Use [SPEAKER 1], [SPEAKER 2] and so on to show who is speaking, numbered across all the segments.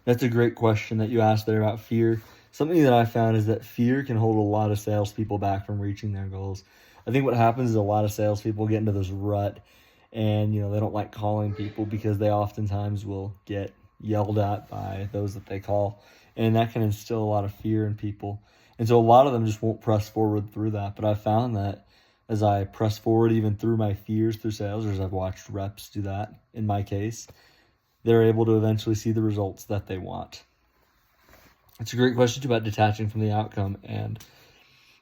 [SPEAKER 1] That's a great question that you asked there about fear. Something that I found is that fear can hold a lot of salespeople back from reaching their goals. I think what happens is a lot of salespeople get into this rut, and they don't like calling people because they oftentimes will get yelled at by those that they call, and that can instill a lot of fear in people. And so a lot of them just won't press forward through that. But I found that as I press forward even through my fears through sales, or as I've watched reps do that in my case, they're able to eventually see the results that they want. It's a great question about detaching from the outcome. And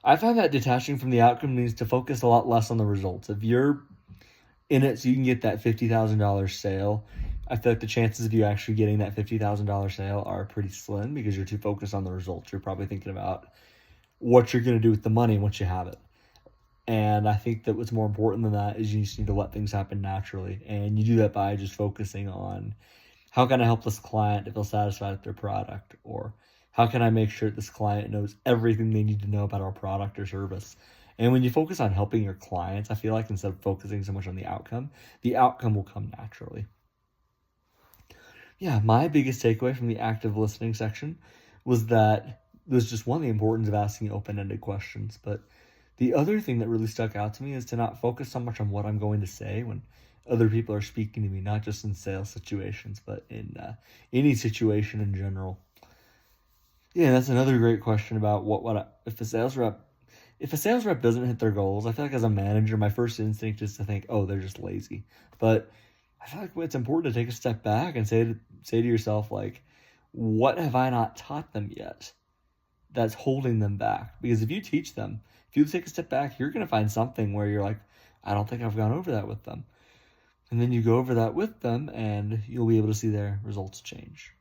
[SPEAKER 1] I find that detaching from the outcome means to focus a lot less on the results. If you're in it so you can get that $50,000 sale, I feel like the chances of you actually getting that $50,000 sale are pretty slim because you're too focused on the results. You're probably thinking about what you're going to do with the money once you have it. And I think that what's more important than that is you just need to let things happen naturally. And you do that by just focusing on how can I help this client to feel satisfied with their product? Or how can I make sure that this client knows everything they need to know about our product or service? And when you focus on helping your clients, I feel like instead of focusing so much on the outcome will come naturally. Yeah, my biggest takeaway from the active listening section was that there's just one, the importance of asking open-ended questions. But the other thing that really stuck out to me is to not focus so much on what I'm going to say when other people are speaking to me, not just in sales situations, but in any situation in general. Yeah, that's another great question about if a sales rep doesn't hit their goals. I feel like as a manager, my first instinct is to think, oh, they're just lazy. But I feel like it's important to take a step back and say to yourself, like, what have I not taught them yet that's holding them back? Because if you teach them, if you take a step back, you're going to find something where you're like, I don't think I've gone over that with them. And then you go over that with them and you'll be able to see their results change.